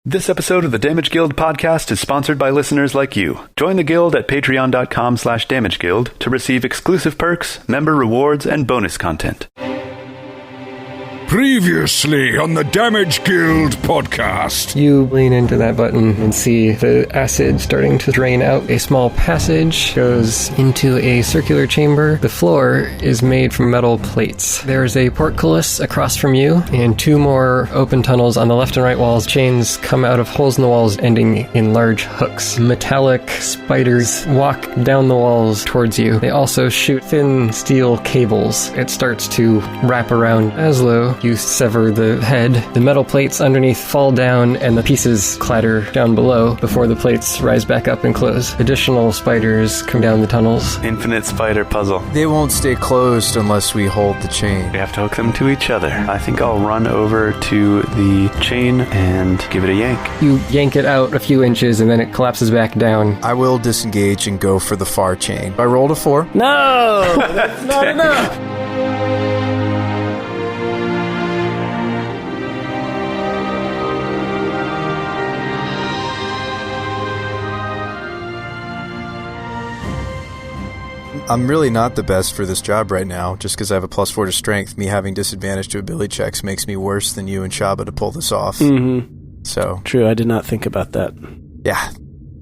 This episode of the Damage Guild podcast is sponsored by listeners like you. Join the guild at patreon.com/damageguild to receive exclusive perks, member rewards, and bonus content. Previously on the Damage Guild podcast. You lean into that button and see the acid starting to drain out. A small passage goes into a circular chamber. The floor is made from metal plates. There's a portcullis across from you and two more open tunnels on the left and right walls. Chains come out of holes in the walls ending in large hooks. Metallic spiders walk down the walls towards you. They also shoot thin steel cables. It starts to wrap around Azlo. You sever the head. The metal plates underneath fall down and the pieces clatter down below before the plates rise back up and close. Additional spiders come down the tunnels. Infinite spider puzzle. They won't stay closed unless we hold the chain. We have to hook them to each other. I think I'll run over to the chain and give it a yank. You yank it out a few inches and then it collapses back down. I will disengage and go for the far chain. I rolled a 4. No! That's not enough! I'm really not the best for this job right now, just because I have a +4 to strength. Me having disadvantage to ability checks makes me worse than you and Shabba to pull this off. Mm-hmm. So. True, I did not think about that. Yeah,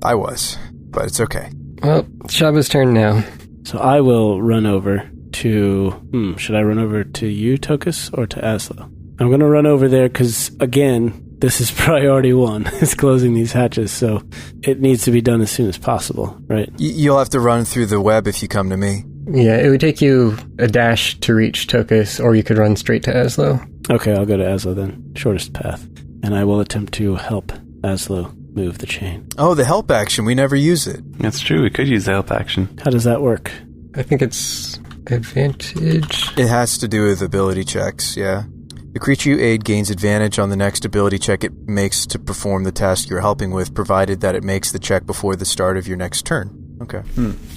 I was, but it's okay. Well, Shabba's turn now. So I will run over to... should I run over to you, Tokas, or to Azlo? I'm going to run over there because, again, this is priority 1, is closing these hatches, so it needs to be done as soon as possible, right? You'll have to run through the web if you come to me. Yeah, it would take you a dash to reach Tokas, or you could run straight to Azlo. Okay, I'll go to Azlo then. Shortest path. And I will attempt to help Azlo move the chain. Oh, the help action. We never use it. That's true. We could use the help action. How does that work? I think it's advantage. It has to do with ability checks, yeah. The creature you aid gains advantage on the next ability check it makes to perform the task you're helping with, provided that it makes the check before the start of your next turn. Okay.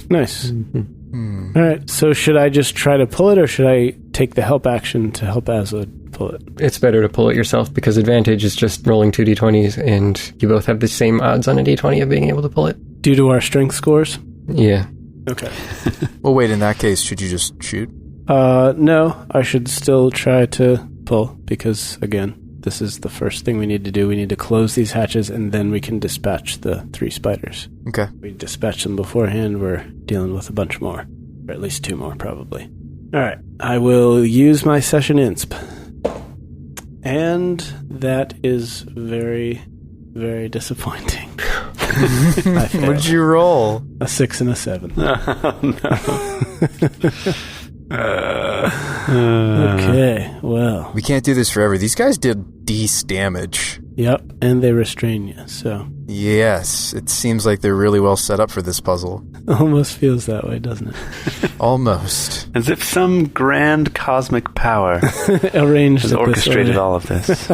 Nice. All right, so should I just try to pull it, or should I take the help action to help Azlo pull it? It's better to pull it yourself, because advantage is just rolling 2 d20s, and you both have the same odds on a d20 of being able to pull it. Due to our strength scores? Yeah. Okay. Well, wait, in that case, should you just shoot? No, I should still try to pull, because, again, this is the first thing we need to do. We need to close these hatches, and then we can dispatch the 3 spiders. Okay. We dispatch them beforehand, we're dealing with a bunch more. Or at least 2 more, probably. Alright, I will use my session insp. And that is very, very disappointing. What did you roll? A 6 and a 7. Oh, no. Okay, well. We can't do this forever. These guys did decent damage. Yep, and they restrain you, so. Yes, it seems like they're really well set up for this puzzle. Almost feels that way, doesn't it? Almost. As if some grand cosmic power Arranged has it orchestrated this way. all of this.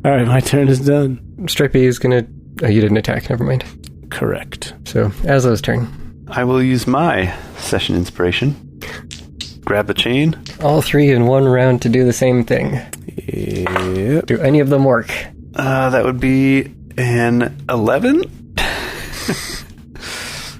Alright, my turn is done. Stripey is gonna... Oh, you didn't attack, never mind. Correct. So, Azlo's turn. I will use my session inspiration. Grab the chain. All 3 in 1 round to do the same thing. Yep. Do any of them work? That would be an 11?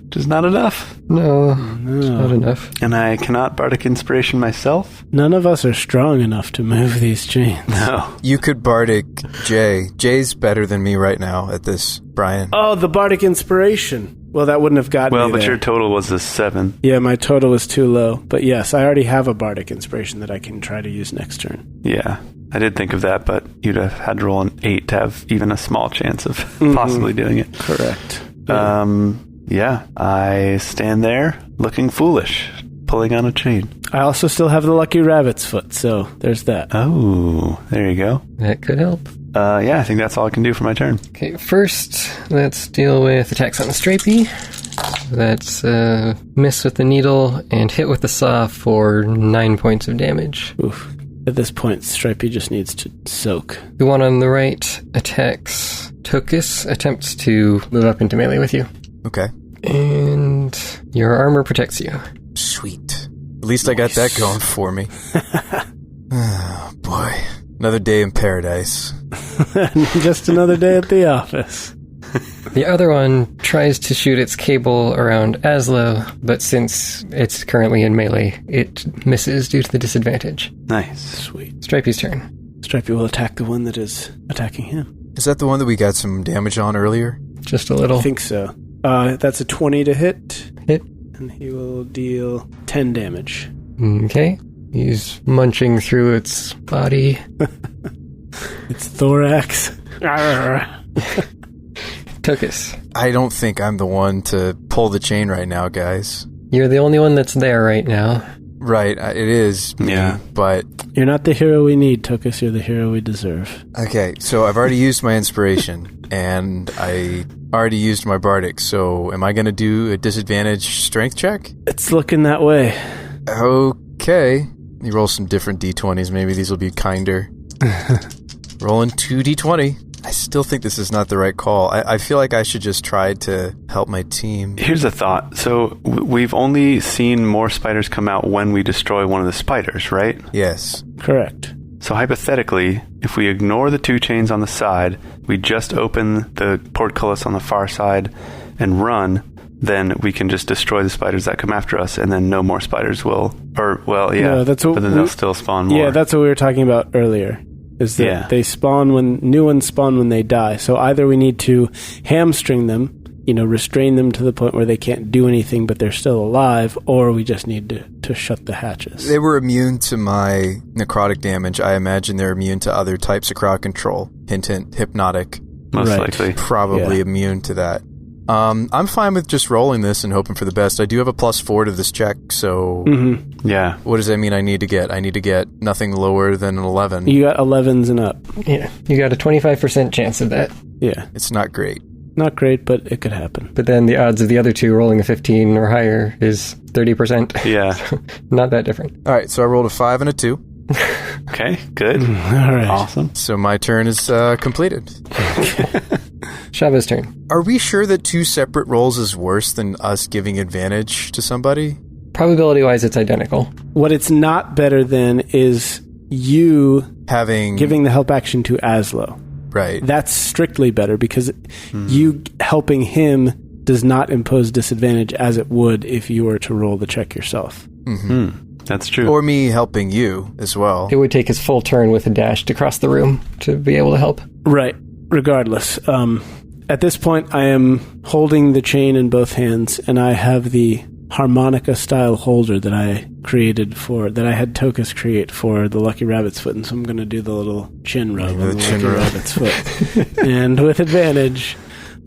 Which is not enough. No, not enough. And I cannot bardic inspiration myself? None of us are strong enough to move these chains. No. You could bardic Jay. Jay's better than me right now at this, Brian. Oh, the bardic inspiration. Well, that wouldn't have gotten Well, me but there. your total was a 7. Yeah, my total was too low. But yes, I already have a bardic inspiration that I can try to use next turn. Yeah, I did think of that, but you'd have had to roll an 8 to have even a small chance of possibly doing it. Correct. Yeah, I stand there looking foolish, pulling on a chain. I also still have the lucky rabbit's foot, so there's that. Oh, there you go. That could help. Yeah, I think that's all I can do for my turn. Okay, first, let's deal with attacks on the Stripey. That's miss with the needle and hit with the saw for 9 points of damage. Oof. At this point, Stripey just needs to soak. The one on the right attacks Tokas, attempts to move up into melee with you. Okay. And your armor protects you. Sweet. At least I got that going for me. Oh, boy. Another day in paradise. Just another day at the office. The other one tries to shoot its cable around Azlo, but since it's currently in melee, it misses due to the disadvantage. Nice. Sweet. Stripey's turn. Stripey will attack the one that is attacking him. Is that the one that we got some damage on earlier? Just a little. I think so. That's a 20 to hit. Hit. And he will deal 10 damage. Okay. He's munching through its body. Its thorax. Tokas. I don't think I'm the one to pull the chain right now, guys. You're the only one that's there right now. Right, it is me, Yeah. but... You're not the hero we need, Tokas. You're the hero we deserve. Okay, so I've already used my inspiration, and I already used my bardic, so am I going to do a disadvantage strength check? It's looking that way. Okay. You roll some different d20s, maybe these will be kinder. Rolling 2d20. I still think this is not the right call. I feel like I should just try to help my team. Here's a thought. So we've only seen more spiders come out when we destroy one of the spiders, right? Yes. Correct. So hypothetically, if we ignore the 2 chains on the side, we just open the portcullis on the far side and run, then we can just destroy the spiders that come after us, and then no more spiders will... Or, well, yeah, No, that's what but then they'll still spawn more. Yeah, that's what we were talking about earlier. Is that they spawn when... New ones spawn when they die. So either we need to hamstring them, restrain them to the point where they can't do anything, but they're still alive, or we just need to shut the hatches. They were immune to my necrotic damage. I imagine they're immune to other types of crowd control. Hint, hint, hypnotic. Most Right. likely. Probably immune to that. I'm fine with just rolling this and hoping for the best. I do have a +4 to this check, so Yeah. what does that mean I need to get? I need to get nothing lower than an 11. You got 11s and up. Yeah. You got a 25% chance of that. Yeah. It's not great. Not great, but it could happen. But then the odds of the other two rolling a 15 or higher is 30%. Yeah. Not that different. All right, so I rolled a 5 and a 2. Okay, good. All right. Awesome. So my turn is completed. Shabba's turn. Are we sure that 2 separate rolls is worse than us giving advantage to somebody? Probability-wise, it's identical. What it's not better than is you Having... giving the help action to Azlo. Right. That's strictly better because you helping him does not impose disadvantage as it would if you were to roll the check yourself. That's true. Or me helping you as well. It would take his full turn with a dash to cross the room to be able to help. Right. Regardless. At this point, I am holding the chain in both hands, and I have the harmonica-style holder that I had Tokas create for the Lucky Rabbit's Foot, and so I'm going to do the little chin rub on the Lucky Rabbit's Foot. And with advantage,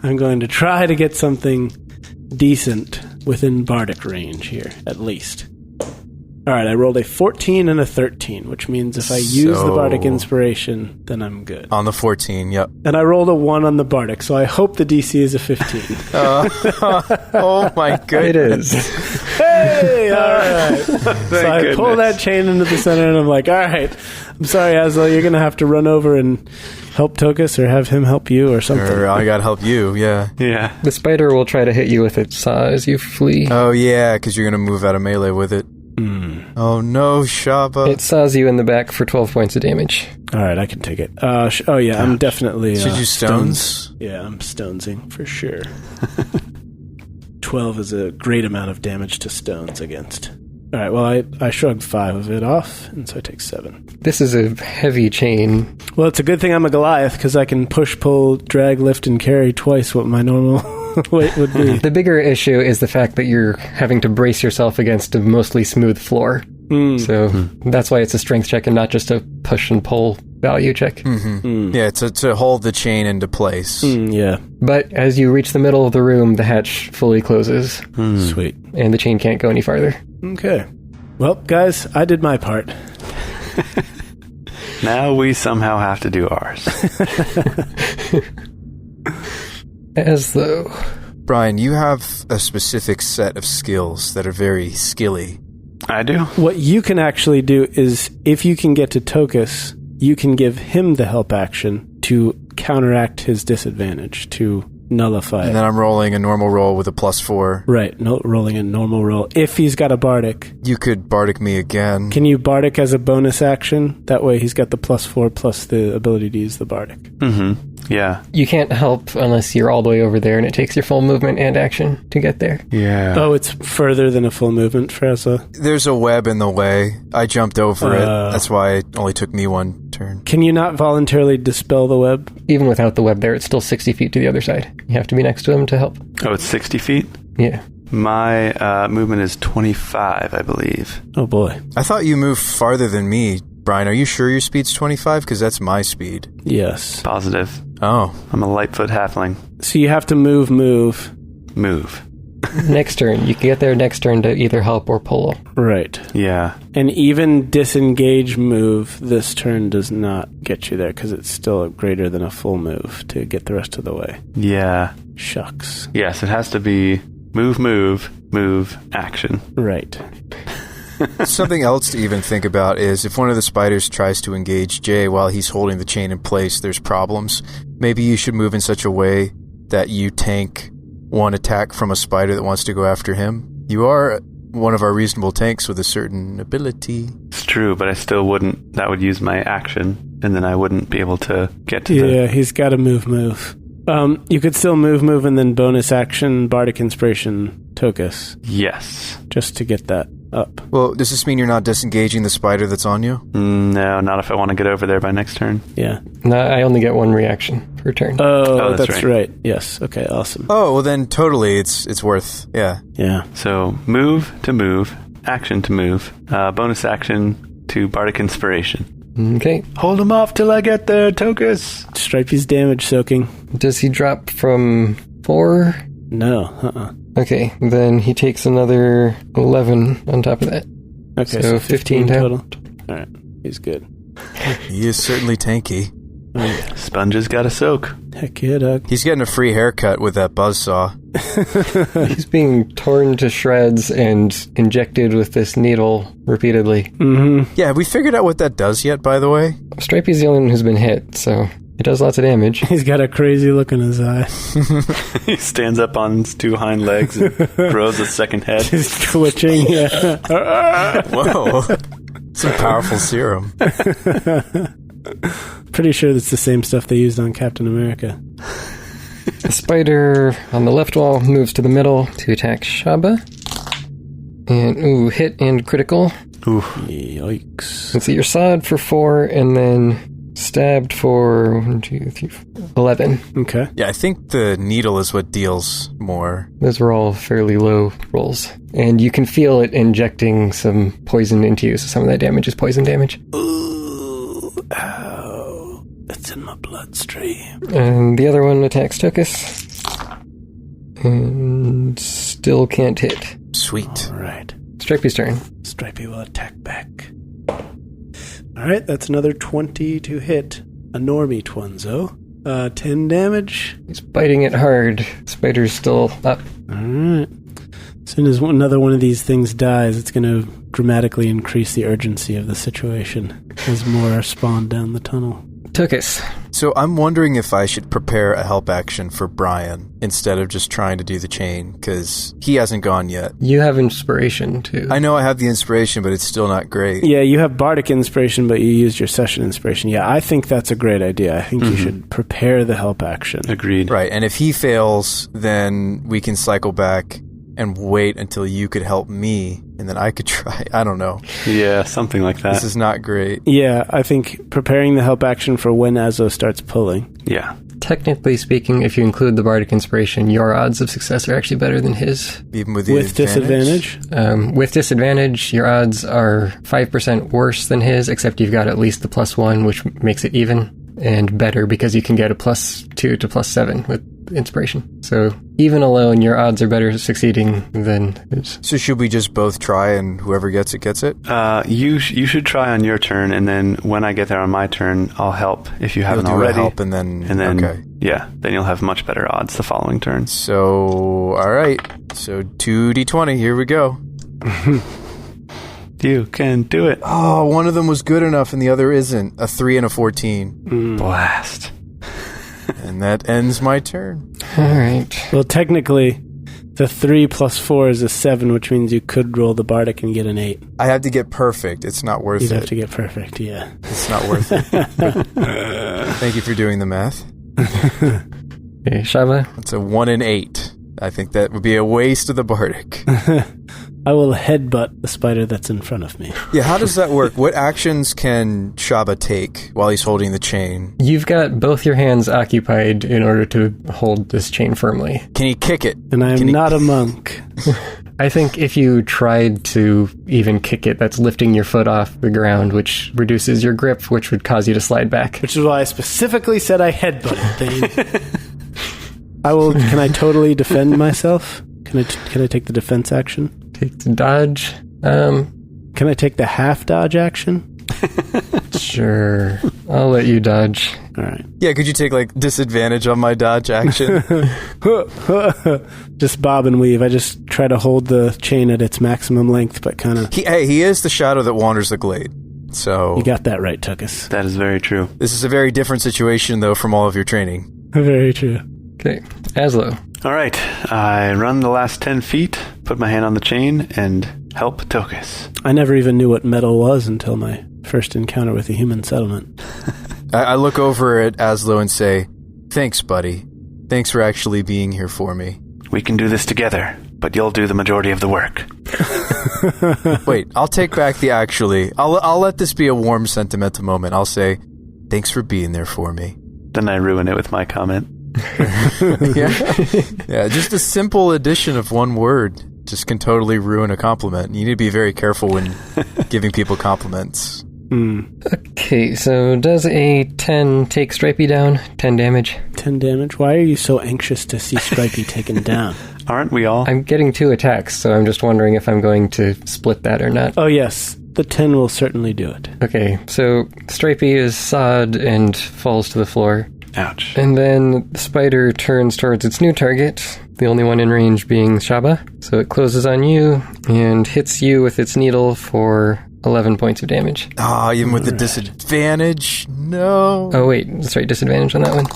I'm going to try to get something decent within bardic range here, at least. All right, I rolled a 14 and a 13, which means if I use the bardic inspiration, then I'm good. On the 14, yep. And I rolled a 1 on the bardic, so I hope the DC is a 15. Oh my goodness. It is. Hey! All right. So I pull that chain into the center, and I'm like, all right, I'm sorry, Azlo, you're going to have to run over and help Tokas or have him help you or something. Or I gotta help you, yeah. Yeah. The spider will try to hit you with its saw as you flee. Oh yeah, because you're gonna move out of melee with it. Oh no, Shabba. It saws you in the back for 12 points of damage. All right, I can take it. I'm definitely... Should you stones? Yeah, I'm stonesing for sure. 12 is a great amount of damage to stones against. All right, well, I shrugged 5 of it off, and so I take 7. This is a heavy chain. Well, it's a good thing I'm a Goliath, because I can push, pull, drag, lift, and carry twice what my normal weight would be. The bigger issue is the fact that you're having to brace yourself against a mostly smooth floor. So that's why it's a strength check and not just a push and pull value check. Yeah, to hold the chain into place. Yeah. But as you reach the middle of the room, the hatch fully closes. Sweet. And the chain can't go any farther. Okay. Well, guys, I did my part. Now we somehow have to do ours. As though... Brian, you have a specific set of skills that are very skilly. I do. What you can actually do is, if you can get to Tokas, you can give him the help action to counteract his disadvantage, to nullify it. And then I'm rolling a normal roll with a +4. Right, rolling a normal roll. If he's got a bardic. You could bardic me again. Can you bardic as a bonus action? That way he's got the +4 plus the ability to use the bardic. Mm-hmm. Yeah. You can't help unless you're all the way over there, and it takes your full movement and action to get there. Yeah. Oh, it's further than a full movement for Azlo? There's a web in the way. I jumped over it. That's why it only took me one turn. Can you not voluntarily dispel the web? Even without the web there, it's still 60 feet to the other side. You have to be next to him to help. Oh, it's 60 feet? Yeah. My movement is 25, I believe. Oh, boy. I thought you moved farther than me. Brian, are you sure your speed's 25? Because that's my speed. Yes. Positive. Oh. I'm a Lightfoot halfling. So you have to move. Move. Next turn. You can get there next turn to either help or pull. Right. Yeah. And even disengage move this turn does not get you there because it's still greater than a full move to get the rest of the way. Yeah. Shucks. Yes, it has to be move, action. Right. Something else to even think about is if one of the spiders tries to engage Jay while he's holding the chain in place, there's problems. Maybe you should move in such a way that you tank one attack from a spider that wants to go after him. You are one of our reasonable tanks with a certain ability. It's true, but I still wouldn't. That would use my action, and then I wouldn't be able to get to Yeah, he's got to move. You could still move, and then bonus action, Bardic Inspiration, Tokas. Yes. Just to get that up. Well, does this mean you're not disengaging the spider that's on you? No, not if I want to get over there by next turn. Yeah. No, I only get one reaction per turn. Oh, that's right. Yes. Okay, awesome. Oh, well then totally it's worth, yeah. Yeah. So move to move, action to move, bonus action to Bardic Inspiration. Okay. Hold him off till I get there, Tokas. Stripey's damage soaking. Does he drop from 4? No. Okay, then he takes another 11 on top of that. Okay, so 15 total. All right, he's good. He is certainly tanky. Oh, yeah. Sponges gotta soak. Heck yeah, Doug. He's getting a free haircut with that buzzsaw. He's being torn to shreds and injected with this needle repeatedly. Mm-hmm. Yeah, have we figured out what that does yet, by the way? Stripey's the only one who's been hit, so it does lots of damage. He's got a crazy look in his eye. He stands up on his two hind legs and grows a second head. He's twitching. Yeah. Whoa. Some powerful serum. Pretty sure that's the same stuff they used on Captain America. The spider on the left wall moves to the middle to attack Shabba. And, hit and critical. Oof. Yikes. Let's see, you're sawed for 4 and then stabbed for 1, 2, 3, 4, 11. Okay. Yeah, I think the needle is what deals more. Those were all fairly low rolls. And you can feel it injecting some poison into you, so some of that damage is poison damage. Ooh, ow. It's in my bloodstream. And the other one attacks Tokas. And still can't hit. Sweet. All right. Stripey's turn. Stripey will attack back. All right, that's another 20 to hit. A normie twunzo. 10 damage. He's biting it hard. Spider's still up. All right. As soon as another one of these things dies, it's going to dramatically increase the urgency of the situation as more spawn down the tunnel. Tokas. So I'm wondering if I should prepare a help action for Brian instead of just trying to do the chain, because he hasn't gone yet. You have inspiration, too. I know I have the inspiration, but it's still not great. Yeah, you have Bardic Inspiration, but you used your Session Inspiration. Yeah, I think that's a great idea. I think you should prepare the help action. Agreed. Right, and if he fails, then we can cycle back and wait until you could help me, and then I could try. I don't know. Yeah, something like that. This is not great. Yeah, I think preparing the help action for when Azlo starts pulling. Yeah. Technically speaking, if you include the Bardic Inspiration, your odds of success are actually better than his. Even with the disadvantage? With disadvantage, your odds are 5% worse than his, except you've got at least the +1, which makes it even, and better because you can get a +2 to +7 with inspiration. So even alone, your odds are better succeeding than his. So should we just both try, and whoever gets it, gets it? You should try on your turn, and then when I get there on my turn, I'll help if you haven't You'll do already. help, and then okay. Yeah, then you'll have much better odds the following turn. So, all right. So 2d20, here we go. You can do it. Oh, one of them was good enough and the other isn't. A 3 and a 14. Blast. And that ends my turn. All right. Well, technically, the 3 plus 4 is a 7, which means you could roll the bardic and get an 8. I have to get perfect. It's not worth You'd it. have to get perfect, yeah. It's not worth it. Thank you for doing the math. Okay, Shabba. It's a 1 in 8. I think that would be a waste of the bardic. I will headbutt the spider that's in front of me. Yeah, how does that work? What actions can Shabba take while he's holding the chain? You've got both your hands occupied in order to hold this chain firmly. Can he kick it? And I am not a monk. I think if you tried to even kick it, that's lifting your foot off the ground, which reduces your grip, which would cause you to slide back. Which is why I specifically said I headbutt Thane. Can I totally defend myself? Can I take the defense action? Take the dodge. Can I take the half dodge action? Sure. I'll let you dodge. All right. Yeah, could you take, like, disadvantage on my dodge action? Just bob and weave. I just try to hold the chain at its maximum length, but kind of... He is the shadow that wanders the glade. So... You got that right, Tokas. That is very true. This is a very different situation, though, from all of your training. Very true. Okay. Azlo. All right. I run the last 10 feet, put my hand on the chain, and help Tokas. I never even knew what metal was until my first encounter with a human settlement. I look over at Azlo and say, "Thanks, buddy. Thanks for actually being here for me." We can do this together, but you'll do the majority of the work. Wait, I'll take back the actually. I'll let this be a warm, sentimental moment. I'll say, "Thanks for being there for me." Then I ruin it with my comment. Yeah, just a simple addition of one word just can totally ruin a compliment. You need to be very careful when giving people compliments. Okay, so does a 10 take Stripey down? 10 damage? 10 damage? Why are you so anxious to see Stripey taken down? Aren't we all? I'm getting 2 attacks, so I'm just wondering if I'm going to split that or not. Oh, yes. The 10 will certainly do it. Okay, so Stripey is sawed and falls to the floor. Ouch. And then the spider turns towards its new target, the only one in range being Shabba. So it closes on you and hits you with its needle for 11 points of damage. Even with the disadvantage? No. Oh, wait, that's right, disadvantage on that one.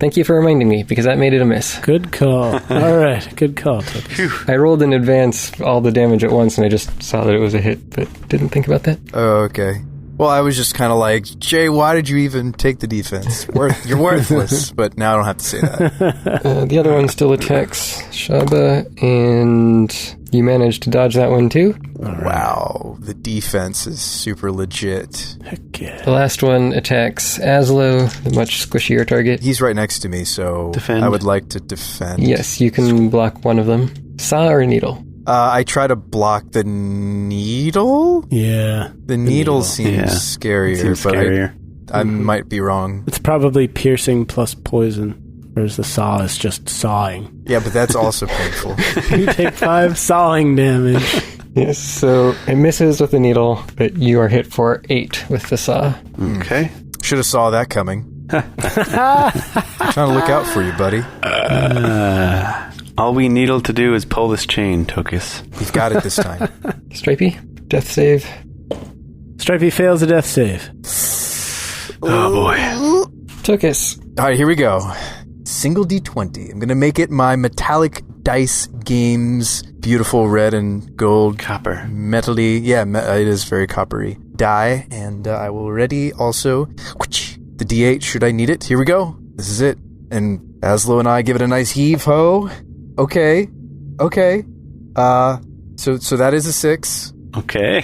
Thank you for reminding me, because that made it a miss. Good call. All right, good call, Tokas. I rolled in advance all the damage at once, and I just saw that it was a hit, but didn't think about that. Oh, okay. Well, I was just kind of like, Jay, why did you even take the defense? You're worthless. But now I don't have to say that. The other one still attacks Shabba, and you managed to dodge that one too. Wow, the defense is super legit. Heck yeah. The last one attacks Azlo, the much squishier target. He's right next to me, so Defend. I would like to defend. Yes, you can block one of them. Saw or needle? I try to block the needle? Yeah. The needle seems scarier, Seems but scarier. I might be wrong. It's probably piercing plus poison, whereas the saw is just sawing. Yeah, but that's also painful. You take 5 sawing damage. Yes, so it misses with the needle, but you are hit for 8 with the saw. Okay. Should have saw that coming. Trying to look out for you, buddy. All we needle to do is pull this chain, Tokas. You've got it this time. Stripey, death save. Stripey fails a death save. Oh boy. Tokas. All right, here we go. Single D20. I'm going to make it my metallic dice games. Beautiful red and gold. Copper. Metally. Yeah, it is very coppery. Die. And I will ready also the D8 should I need it. Here we go. This is it. And Azlo and I give it a nice heave-ho. Okay. So that is a 6. Okay.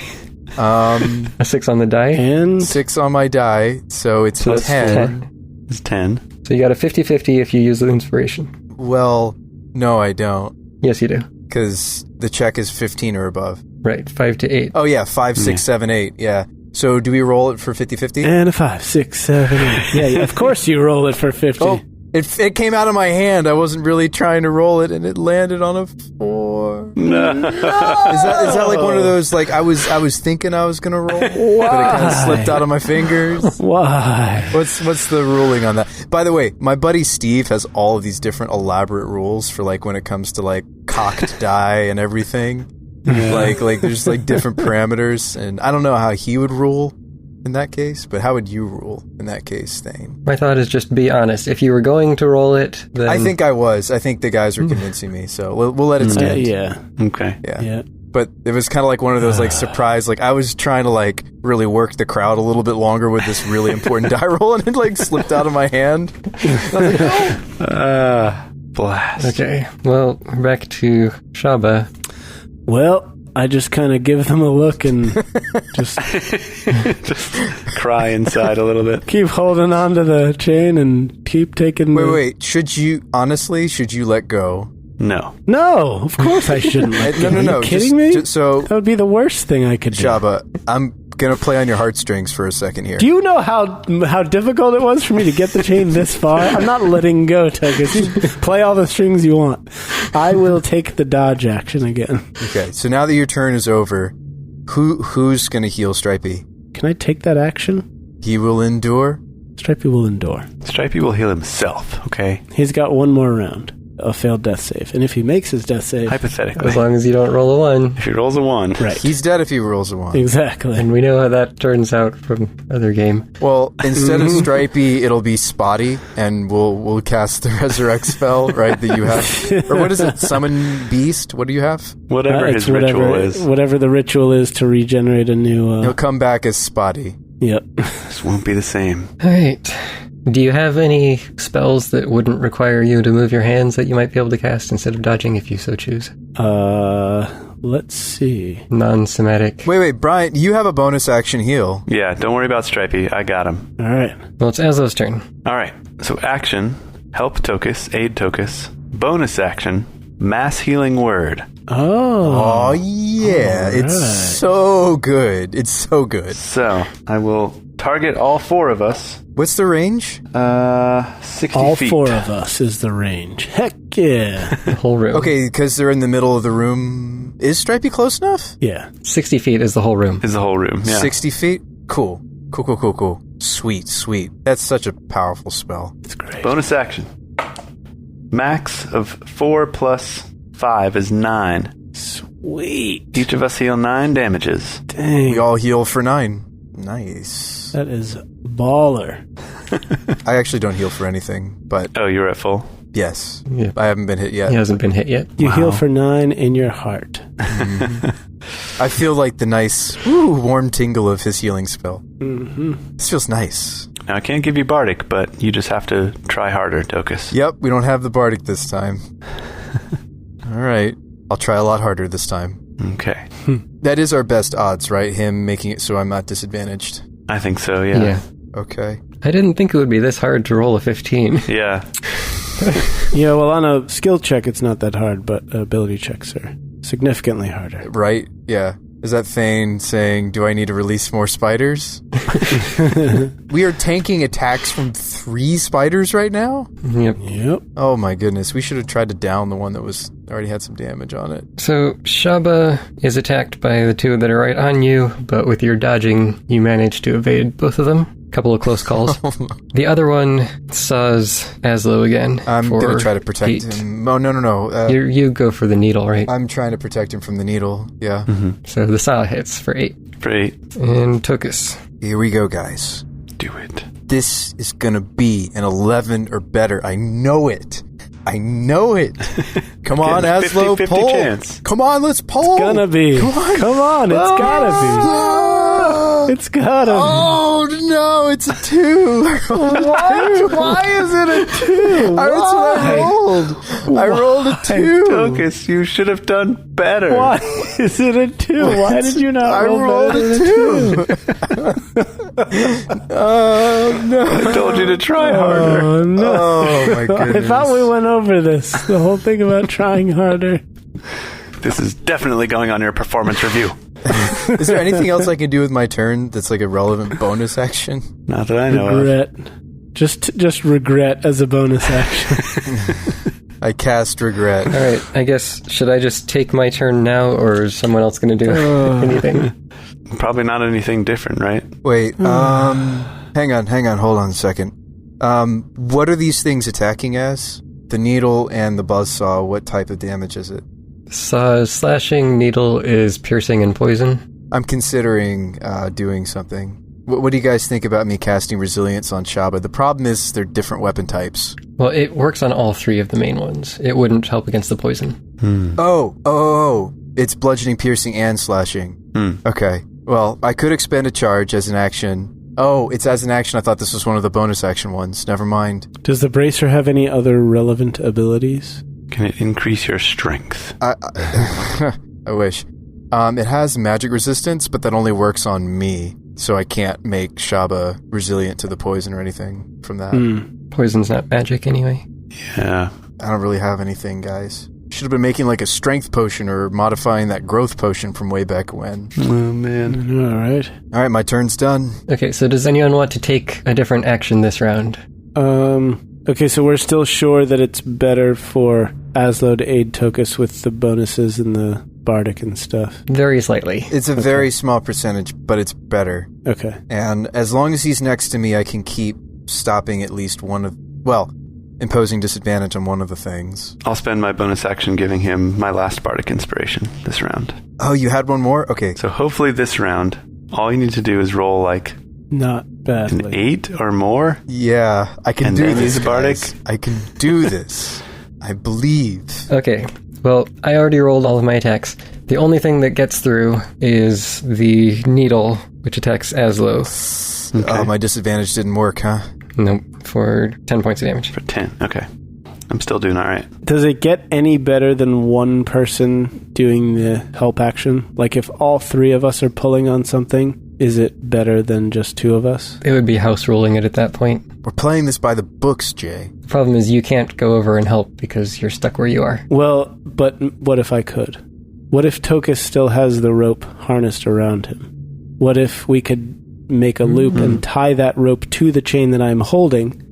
A 6 on the die. And 6 on my die, so it's So that's 10. It's 10. So you got a 50-50 if you use the inspiration. Well, no, I don't, Yes, you do. because the check is 15 or above. Right, 5 to 8. Oh, yeah, 5, 6, 7, 8, yeah. So do we roll it for 50-50? a 5, 6, 7, 8. Yeah, of course you roll it for 50. Oh, it came out of my hand. I wasn't really trying to roll it, and it landed on a 4. No. Is that like one of those, like, I was thinking I was going to roll, but it kind of slipped out of my fingers? Why? What's the ruling on that? By the way, my buddy Steve has all of these different elaborate rules for, like, when it comes to, like, cocked die and everything. Like there's, like, different parameters, and I don't know how he would rule, in that case, but how would you rule in that case, Thane? My thought is just be honest. If you were going to roll it, then... I think I was. I think the guys were convincing me, so we'll let it stand. Yeah. Okay. Yeah. But it was kind of like one of those like surprise, like I was trying to like really work the crowd a little bit longer with this really important die roll, and it like slipped out of my hand. Blast. Okay, well, back to Shabba. Well, I just kind of give them a look and just cry inside a little bit. keep holding on to the chain and keep taking Wait. Should you let go? No. No, of course I shouldn't. No. Are you kidding me? So, that would be the worst thing I could do. Shabba, I'm going to play on your heartstrings for a second here. Do you know how difficult it was for me to get the chain this far? I'm not letting go, Tokas. You play all the strings you want. I will take the dodge action again. Okay, so now that your turn is over, who's going to heal Stripey? Can I take that action? He will endure? Stripey will endure. Stripey will heal himself, okay? He's got one more round. A failed death save. And if he makes his death save... Hypothetically. As long as you don't roll a 1. If he rolls a 1. Right. He's dead if he rolls a 1. Exactly. And we know how that turns out from other game. Well, instead of Stripey, it'll be Spotty, and we'll cast the Resurrect spell, right, that you have. Or what is it? Summon Beast? What do you have? Whatever his ritual is. Whatever the ritual is to regenerate a new... He'll come back as Spotty. Yep. This won't be the same. All right. Do you have any spells that wouldn't require you to move your hands that you might be able to cast instead of dodging if you so choose? Let's see. Non-somatic. Wait, Brian, you have a bonus action heal. Yeah, don't worry about Stripey. I got him. All right. Well, it's Azlo's turn. All right. So action, help Tokas, aid Tokas. Bonus action, mass healing word. Oh yeah. All It's right. so good. It's so good. So I will target all 4 of us. What's the range? 60 All feet. 4 of us is the range. Heck yeah. The whole room. Okay, because they're in the middle of the room. Is Stripey close enough? Yeah. 60 feet is the whole room. Is the whole room. Yeah. 60 feet? Cool. Sweet. That's such a powerful spell. It's great. Bonus action. Max of 4 plus 5 is 9. Sweet. Each of us heal 9 damages. Dang. We all heal for 9. Nice. That is baller. I actually don't heal for anything, but Oh, you're at full? yes. Yeah. I haven't been hit yet. He hasn't been hit yet. You Wow. heal for 9 in your heart. I feel like the nice, warm tingle of his healing spell. Mm-hmm. This feels nice. Now, I can't give you Bardic, but you just have to try harder, Tokas. Yep, we don't have the Bardic this time. All right. I'll try a lot harder this time. Okay. That is our best odds, right? Him making it so I'm not disadvantaged. I think so, yeah. Okay. I didn't think it would be this hard to roll a 15. Yeah. Yeah, well, on a skill check, it's not that hard, but ability checks are significantly harder. Right? Yeah. Is that Thane saying, do I need to release more spiders? We are tanking attacks from 3 spiders right now? Yep. Yep. Oh my goodness. We should have tried to down the one that was already had some damage on it. So, Shabba is attacked by the 2 that are right on you, but with your dodging, you manage to evade both of them. Couple of close calls. The other one saws Azlo again. I'm for going to try to protect 8. him. Oh, no. You go for the needle, right? I'm trying to protect him from the needle. Yeah. So the saw hits for 8. For 8. And Tokas. Here we go, guys. Do it. This is going to be an 11 or better. I know it. Come on, Again, Azlo, 50-50 pull. chance. Come on, let's pull. It's gonna be. Come on. It's gotta be. It's gotta be. Oh, no, it's a 2. Why is it a 2? That's what I rolled. I rolled a 2. Tokas, you should have done better. Why is it a 2? Why did you not I roll rolled better a than 2. Oh, no. I told you to try harder. Oh, no. Oh, my goodness. I thought we went over this. The whole thing about trying harder. This is definitely going on your performance review. Is there anything else I can do with my turn that's like a relevant bonus action? Not that I know of. Regret. Just regret as a bonus action. I cast regret. All right, I guess, should I just take my turn now, or is someone else going to do anything? Probably not anything different, right? Wait, hang on, hold on a second. What are these things attacking as? The needle and the buzzsaw, what type of damage is it? Slashing needle is piercing and poison. I'm considering doing something. What do you guys think about me casting Resilience on Shabba? The problem is they're different weapon types. Well, it works on all 3 of the main ones. It wouldn't help against the poison. Oh. It's bludgeoning, piercing, and slashing. Okay. Well, I could expend a charge as an action. Oh, it's as an action. I thought this was one of the bonus action ones. Never mind. Does the bracer have any other relevant abilities? Can it increase your strength? I wish. It has magic resistance, but that only works on me. So I can't make Shabba resilient to the poison or anything from that. Poison's not magic anyway. Yeah. I don't really have anything, guys. Should have been making like a strength potion or modifying that growth potion from way back when. Oh, man. All right, my turn's done. Okay, so does anyone want to take a different action this round? Okay, so we're still sure that it's better for Azlo to aid Tokas with the bonuses and the bardic and stuff. Very slightly. It's a very small percentage, but it's better. Okay. And as long as he's next to me, I can keep stopping at least one of... Well, imposing disadvantage on one of the things. I'll spend my bonus action giving him my last bardic inspiration this round. Oh, you had one more? Okay. So hopefully this round, all you need to do is roll like... Not badly. An 8 or more? Yeah, I can do this, use bardic. I can do this. I believe. Okay, well, I already rolled all of my attacks. The only thing that gets through is the needle, which attacks Azlo. Okay. Oh, my disadvantage didn't work, huh? Nope, for 10 points of damage. For 10, okay. I'm still doing all right. Does it get any better than one person doing the help action? Like if all 3 of us are pulling on something, is it better than just 2 of us? It would be house ruling it at that point. We're playing this by the books, Jay. The problem is you can't go over and help because you're stuck where you are. Well, but what if I could? What if Tokas still has the rope harnessed around him? What if we could make a loop and tie that rope to the chain that I'm holding,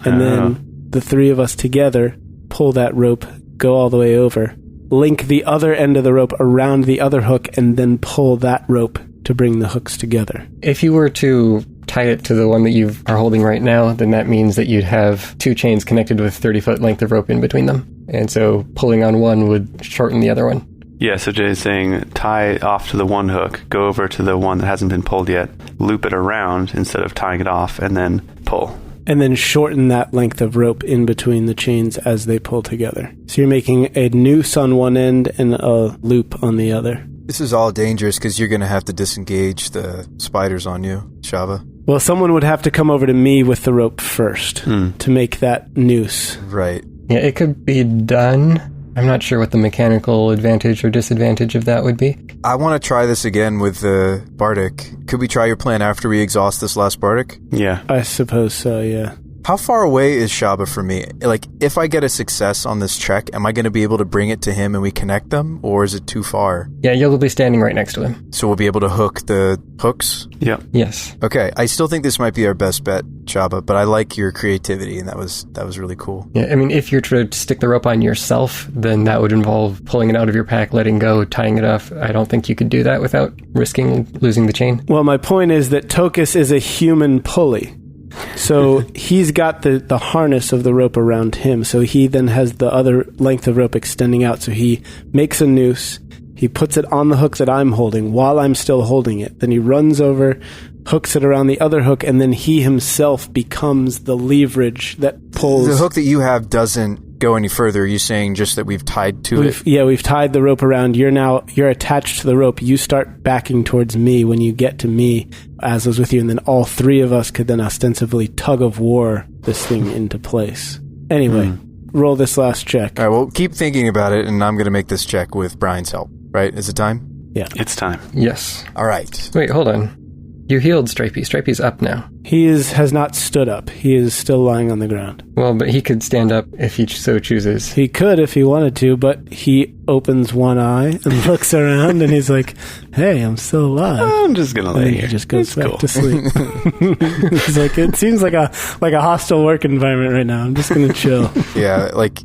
and then the 3 of us together pull that rope, go all the way over, link the other end of the rope around the other hook, and then pull that rope to bring the hooks together? If you were to tie it to the one that you are holding right now, then that means that you'd have 2 chains connected with 30-foot length of rope in between them. And so pulling on one would shorten the other one. Yeah, so Jay's saying tie off to the one hook, go over to the one that hasn't been pulled yet, loop it around instead of tying it off, and then pull. And then shorten that length of rope in between the chains as they pull together. So you're making a noose on one end and a loop on the other. This is all dangerous because you're going to have to disengage the spiders on you, Shabba. Well, someone would have to come over to me with the rope first to make that noose. Right. Yeah, it could be done. I'm not sure what the mechanical advantage or disadvantage of that would be. I want to try this again with the bardic. Could we try your plan after we exhaust this last bardic? Yeah. I suppose so, yeah. How far away is Shabba from me? Like, if I get a success on this check, am I going to be able to bring it to him and we connect them? Or is it too far? Yeah, you'll be standing right next to him. So we'll be able to hook the hooks? Yep. Yes. Okay, I still think this might be our best bet, Shabba, but I like your creativity, and that was really cool. Yeah, I mean, if you're to stick the rope on yourself, then that would involve pulling it out of your pack, letting go, tying it off. I don't think you could do that without risking losing the chain. Well, my point is that Tokas is a human pulley. So he's got the harness of the rope around him. So he then has the other length of rope extending out. So he makes a noose. He puts it on the hook that I'm holding while I'm still holding it. Then he runs over, hooks it around the other hook, and then he himself becomes the leverage that pulls. The hook that you have doesn't go any further. Are you saying just that we've tied to it? Yeah, we've tied the rope around. You're attached to the rope. You start backing towards me. When you get to me, Azlo's with you, and then all 3 of us could then ostensibly tug of war this thing into place. Anyway, roll this last check. All right, well, keep thinking about it, and I'm going to make this check with Brian's help. Right? Is it time? Yeah. It's time. Yes. All right. Wait, hold on. You healed Stripey. Stripey's up now. He has not stood up. He is still lying on the ground. Well, but he could stand up if he so chooses. He could if he wanted to, but he opens one eye and looks around, and he's like, "Hey, I'm still alive." I'm just going to lay And here. he just goes It's back cool. to sleep. He's like, it seems like a hostile work environment right now. I'm just going to chill. Yeah, like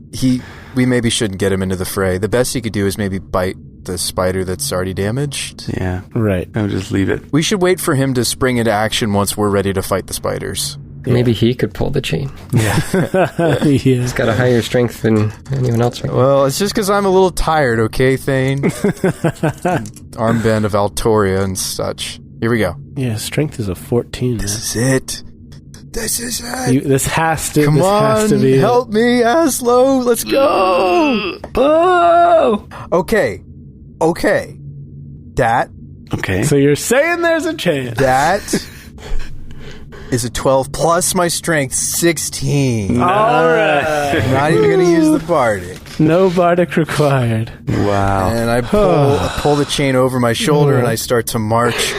we maybe shouldn't get him into the fray. The best he could do is maybe bite the spider that's already damaged. Yeah. Right. I would just leave it. We should wait for him to spring into action once we're ready to fight the spiders. Yeah. Maybe he could pull the chain. Yeah. He's got a higher strength than anyone else right now. Well, it's just because I'm a little tired, okay, Thane? Armband of Altoria and such. Here we go. Yeah, strength is a 14. This is it. This is it. This has to. Come this on, has to be help me, Azlo. Let's go. Oh! Okay. That Okay. So you're saying there's a chance? That is a 12 plus my strength, 16. All right. I'm not even going to use the bardic. No bardic required. Wow. And I pull the chain over my shoulder and I start to march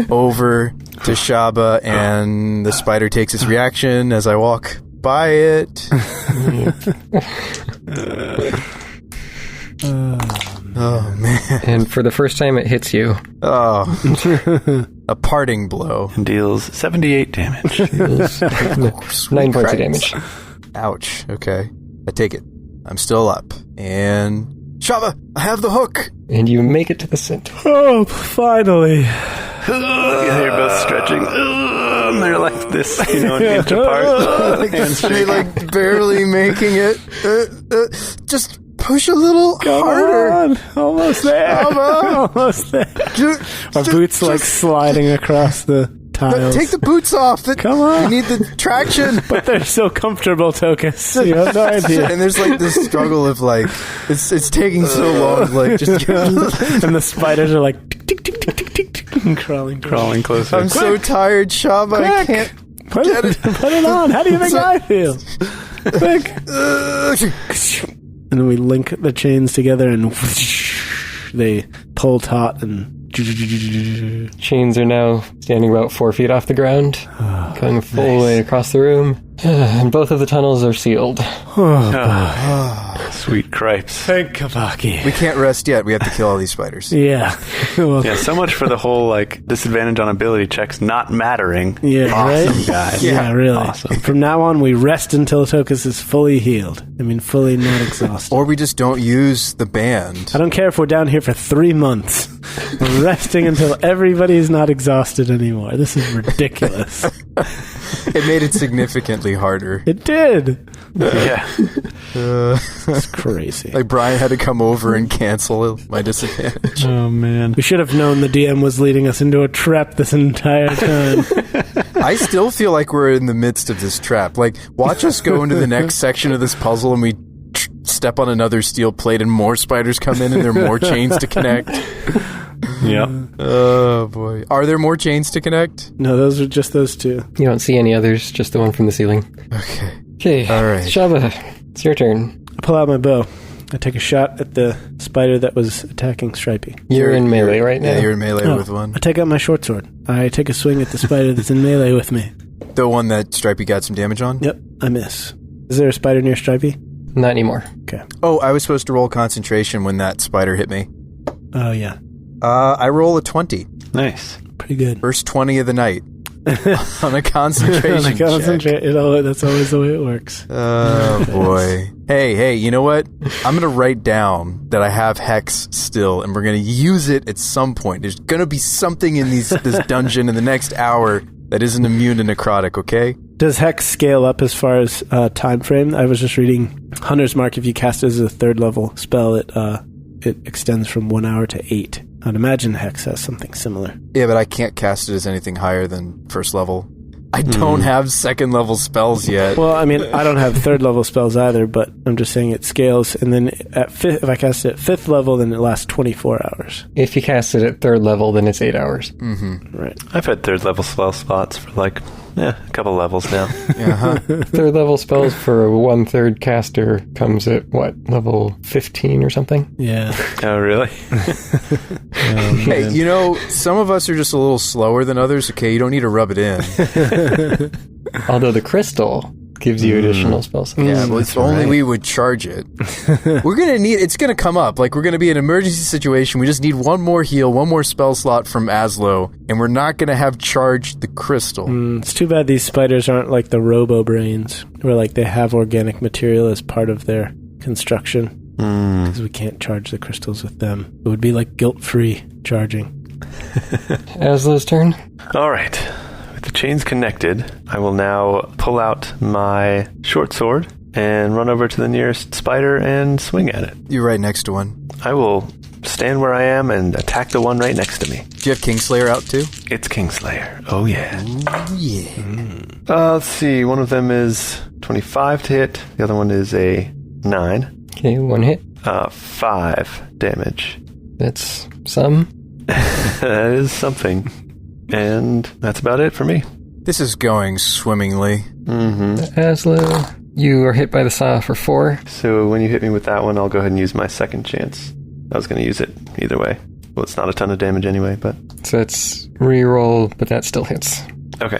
over to Shabba, and the spider takes its reaction as I walk by it. Oh, man. And for the first time, it hits you. Oh. A parting blow. And deals 78 damage. 9 points of damage. Ouch. Okay. I take it. I'm still up. And... Shabba, I have the hook! And you make it to the center. Oh, finally. They're both stretching. And they're like this, an inch apart. They like barely making it. Just push a little harder. On. Almost there. Almost there. Our boots like sliding across the tiles. Take the boots off. Come on. You need the traction. But they're so comfortable, Tokas. You have no idea. And there's like this struggle of like, it's taking so long. Like just and the spiders are like tick, tick, tick, tick, tick, tick, tick, crawling closer. I'm so tired, Shabba. I can't put it on. How do you think I feel? Quick. And then we link the chains together and whoosh, they pull taut and... Chains are now standing about 4 feet off the ground, going full way across the room. And both of the tunnels are sealed. Sweet cripes. Thank Kavaki. We can't rest yet. We have to kill all these spiders. Yeah. Well, Yeah, so much for the whole, disadvantage on ability checks not mattering. Yeah, awesome, right? guys. Yeah, really. Awesome. From now on, we rest until Tokas is fully healed. I mean, fully not exhausted. Or we just don't use the band. I don't care if we're down here for 3 months. We're resting until everybody's not exhausted anymore. This is ridiculous. It made it significantly harder. It did. Yeah. It's crazy. Like Brian had to come over and cancel my disadvantage. Oh, man. We should have known the DM was leading us into a trap this entire time. I still feel like we're in the midst of this trap. Like, watch us go into the next section of this puzzle and we step on another steel plate and more spiders come in and there are more chains to connect. Yep. Oh, boy. Are there more chains to connect? No, those are just those two. You don't see any others, just the one from the ceiling. Okay. Okay, All right. Shabba, it's your turn. I pull out my bow. I take a shot at the spider that was attacking Stripey. You're in melee right now. Yeah, you're in melee with one. I take out my short sword. I take a swing at the spider that's in melee with me. The one that Stripey got some damage on? Yep, I miss. Is there a spider near Stripey? Not anymore. Okay. Oh, I was supposed to roll concentration when that spider hit me. Oh, yeah. I roll a 20. Nice. Pretty good. First 20 of the night. On a concentration check. That's always the way it works. Oh, boy. Hey, you know what? I'm going to write down that I have Hex still, and we're going to use it at some point. There's going to be something in this dungeon in the next hour that isn't immune to necrotic, okay? Does Hex scale up as far as time frame? I was just reading Hunter's Mark. If you cast it as a 3rd level spell, it extends from 1 hour to 8. I'd imagine Hex has something similar. Yeah, but I can't cast it as anything higher than 1st level. I don't have 2nd level spells yet. Well, I mean, I don't have 3rd level spells either, but I'm just saying it scales. And then if I cast it at 5th level, then it lasts 24 hours. If you cast it at 3rd level, then it's 8 hours. Mm-hmm. Right. I've had 3rd level spell slots for a couple levels now. Uh-huh. 3rd level spells for a 1/3 caster comes at, level 15 or something? Yeah. Oh, really? Hey, some of us are just a little slower than others. Okay, you don't need to rub it in. Although the crystal gives you additional spells. Yeah, but if only we would charge it. It's going to come up. Like, we're going to be in an emergency situation. We just need one more heal, one more spell slot from Azlo, and we're not going to have charged the crystal. It's too bad these spiders aren't like the robo-brains, where they have organic material as part of their construction. Because we can't charge the crystals with them. It would be like guilt-free charging. Azlo's turn. All right. With the chains connected, I will now pull out my short sword and run over to the nearest spider and swing at it. You're right next to one. I will stand where I am and attack the one right next to me. Do you have Kingslayer out too? It's Kingslayer. Oh, yeah. Yeah. Let's see. One of them is 25 to hit. The other one is a 9. Okay, 1 hit. 5 damage. That's some. That is something. And that's about it for me. This is going swimmingly. Mm-hmm. Azlo, you are hit by the saw for 4. So when you hit me with that one, I'll go ahead and use my second chance. I was going to use it either way. Well, it's not a ton of damage anyway, but... So it's reroll, but that still hits. Okay.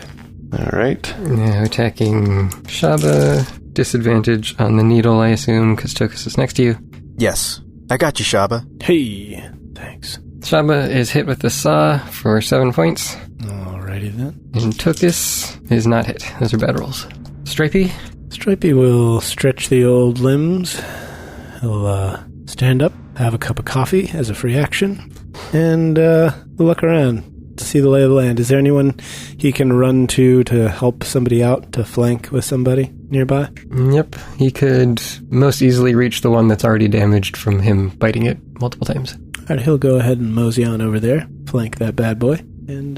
All right. Now attacking Shabba. Disadvantage on the needle, I assume, because Tokas is next to you. Yes. I got you, Shabba. Hey, thanks. Shabba is hit with the saw for 7 points. Alrighty then. And Tokas is not hit. Those are bad rolls. Stripey? Stripey will stretch the old limbs. He'll stand up, have a cup of coffee as a free action, and look around to see the lay of the land. Is there anyone he can run to help somebody out, to flank with somebody nearby? Yep. He could most easily reach the one that's already damaged from him biting it multiple times. Alright, he'll go ahead and mosey on over there, flank that bad boy, and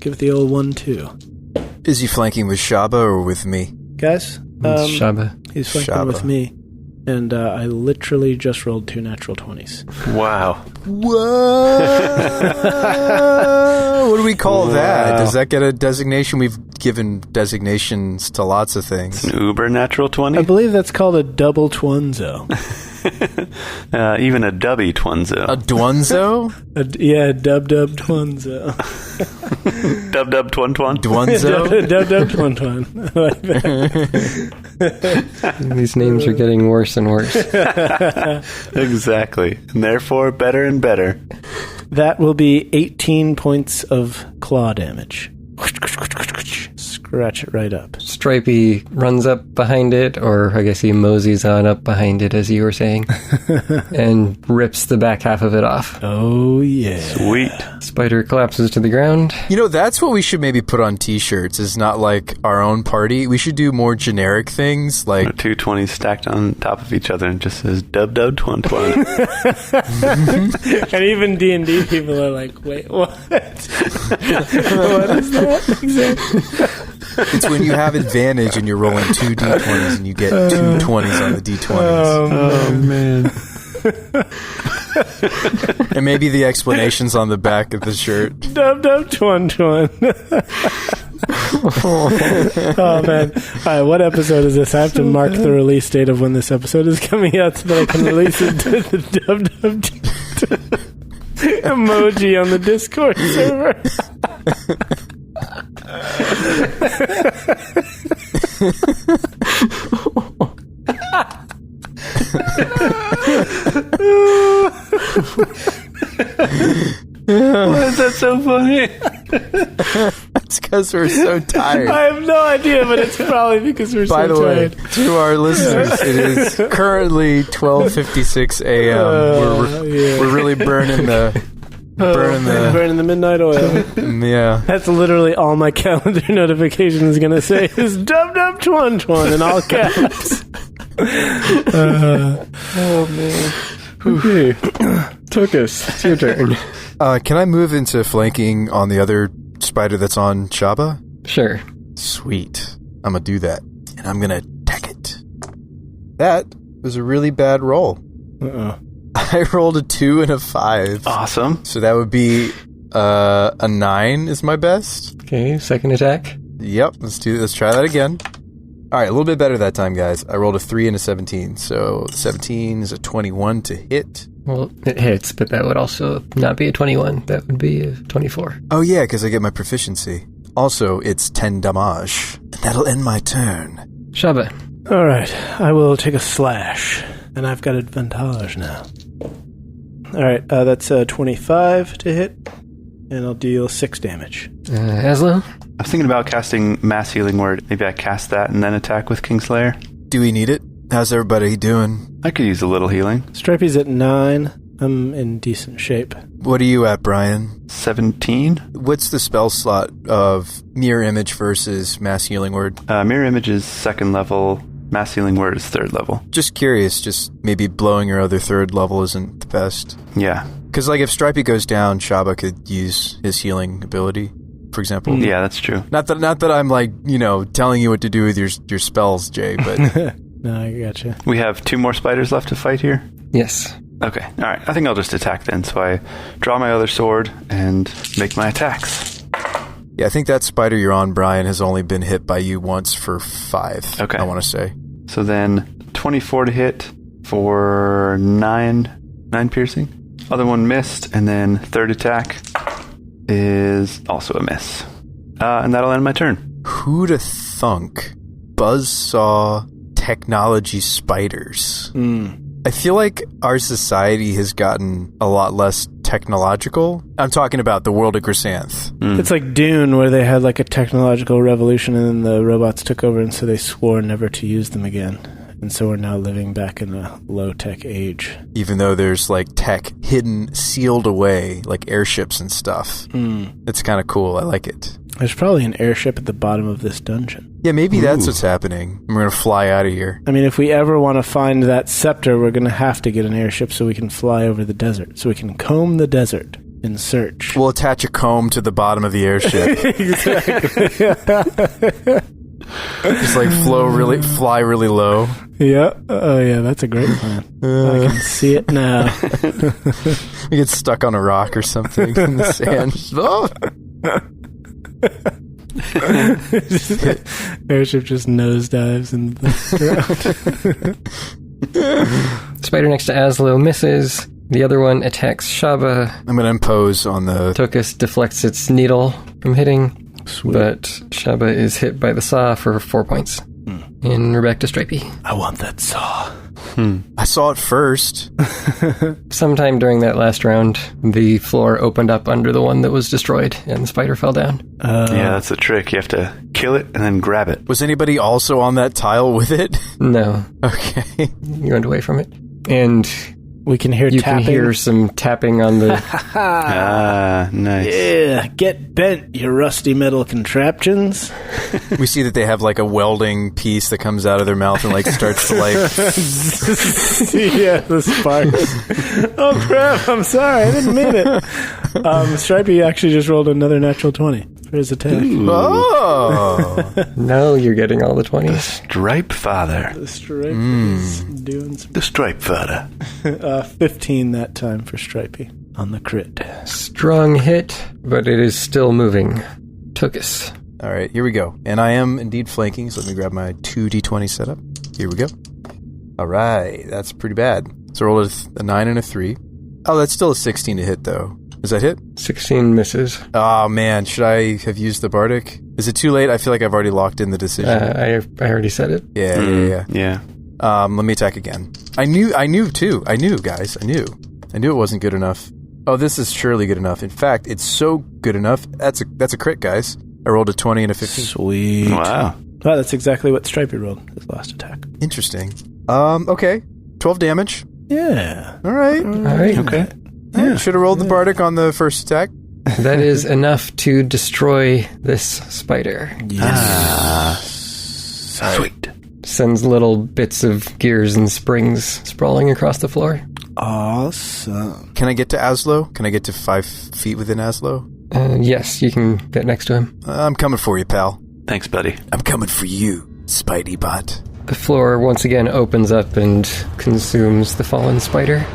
give it the old 1-2. Is he flanking with Shabba or with me? Guys, It's Shabba. he's flanking Shabba. with me, and I literally just rolled 2 natural 20s. Wow. Whoa! What do we call that? Does that get a designation? We've given designations to lots of things. An uber natural 20? I believe that's called a double twunzo. Even a dubby twunzo. A Dwunzo? Yeah, dub twunzo. Dub twun twun. Dwunzo? Dub twun twun. I like that. These names are getting worse and worse. Exactly. And therefore, better and better. That will be 18 points of claw damage. Scratch it right up. Stripey runs up behind it, or I guess he moseys on up behind it, as you were saying, and rips the back half of it off. Oh, yeah. Sweet. Spider collapses to the ground. You know, that's what we should maybe put on t-shirts, is not like our own party. We should do more generic things, like... 2 20s stacked on top of each other and just says dub twun twun. And even D&D people are like, wait, what? What is that exactly? It's when you have advantage and you're rolling 2 d20s and you get 2 20s on the d20s. Oh, man. And maybe the explanation's on the back of the shirt. Dub twun twun. Oh, man. All right, what episode is this? I have to mark the release date of when this episode is coming out so that I can release it to the dub emoji on the Discord server. Why is that so funny? It's because we're so tired. I have no idea, but it's probably because we're By so the way, tired. to our listeners, it is currently 12:56 a.m. We're really burning the midnight oil. Yeah. That's literally all my calendar notification is going to say is dub twun twun in all caps. Oh, man. Okay. Tokas, it's your turn. Can I move into flanking on the other spider that's on Shabba? Sure. Sweet. I'm gonna do that. And I'm gonna attack it. That was a really bad roll. Uh-oh. I rolled a 2 and a 5. Awesome. So that would be a 9 is my best. Okay, second attack. Yep, let's try that again. All right, a little bit better that time, guys. I rolled a 3 and a 17. So 17 is a 21 to hit. Well, it hits, but that would also not be a 21. That would be a 24. Oh yeah, because I get my proficiency. Also, it's 10 damage. And that'll end my turn. Shabba. All right, I will take a slash, and I've got advantage now. All right, that's 25 to hit, and I'll deal 6 damage. Azlo? I was thinking about casting Mass Healing Word. Maybe I cast that and then attack with Kingslayer. Do we need it? How's everybody doing? I could use a little healing. Stripey's at 9. I'm in decent shape. What are you at, Brian? 17. What's the spell slot of Mirror Image versus Mass Healing Word? Mirror Image is 2nd level. Mass Healing Word is 3rd level. Just curious, just maybe blowing your other 3rd level isn't the best. Yeah. Because, like, if Stripey goes down, Shabba could use his healing ability, for example. Yeah, that's true. Not that I'm, like, telling you what to do with your spells, Jay, but... No, I gotcha. We have 2 more spiders left to fight here? Yes. Okay, alright. I think I'll just attack then. So I draw my other sword and make my attacks. Yeah, I think that spider you're on, Brian, has only been hit by you once for 5, Okay. I want to say. So then 24 to hit for 9 piercing. Other one missed, and then third attack is also a miss. And that'll end my turn. Who'da thunk? Buzzsaw technology spiders. I feel like our society has gotten a lot less technological. I'm talking about the world of Grisanth. It's like Dune, where they had like a technological revolution and then the robots took over, and so they swore never to use them again. And so we're now living back in a low-tech age. Even though there's like tech hidden, sealed away, like airships and stuff. It's kind of cool. I like it. There's probably an airship at the bottom of this dungeon. Yeah, maybe that's what's happening. We're going to fly out of here. I mean, if we ever want to find that scepter, we're going to have to get an airship so we can fly over the desert. So we can comb the desert in search. We'll attach a comb to the bottom of the airship. Exactly. Just like fly really low. Yeah. Oh, yeah, that's a great plan. I can see it now. We get stuck on a rock or something in the sand. Oh! Airship just nosedives in the ground. Spider next to Azlo misses. The other one attacks Shabba. I'm going to impose on the... Tokas deflects its needle from hitting. Sweet. But Shabba is hit by the saw for 4 points. And we're back to Stripey. I want that saw. I saw it first. Sometime during that last round, the floor opened up under the one that was destroyed, and the spider fell down. Yeah, that's the trick. You have to kill it and then grab it. Was anybody also on that tile with it? No. Okay. You went away from it. And we can hear you tapping. can hear some tapping on the... Nice. Yeah, get bent, you rusty metal contraptions. We see that they have like a welding piece that comes out of their mouth and like starts to like... Yeah, the sparks. Oh crap, I'm sorry, I didn't mean it. Stripey actually just rolled another natural 20 for his attack. Oh! No, you're getting all the 20s. Stripe father. The Stripe is doing some... The stripe father. 15 that time for Stripey on the crit. Strong hit, but it is still moving. Tokas. All right, here we go. And I am indeed flanking, so let me grab my 2d20 setup. Here we go. All right, that's pretty bad. So I rolled a 9 and a 3. Oh, that's still a 16 to hit, though. Does that hit? 16 misses. Oh, man, should I have used the Bardic? Is it too late? I feel like I've already locked in the decision. I already said it. Yeah. Let me attack again. I knew too. I knew, guys. I knew it wasn't good enough. Oh, this is surely good enough. In fact, it's so good enough. That's a crit, guys. I rolled a 20 and a 15. Sweet. Wow. Wow, that's exactly what Stripey rolled his last attack. Interesting. Okay. 12 damage. Yeah. All right. All right. Okay. Yeah. Should have rolled the Bardic on the first attack. That is enough to destroy this spider. Sweet. Sends little bits of gears and springs sprawling across the floor. Awesome. Can I get to Azlo? Can I get to 5 feet within Azlo? Yes, you can get next to him. I'm coming for you, pal. Thanks, buddy. I'm coming for you, Spidey bot. The floor once again opens up and consumes the fallen spider.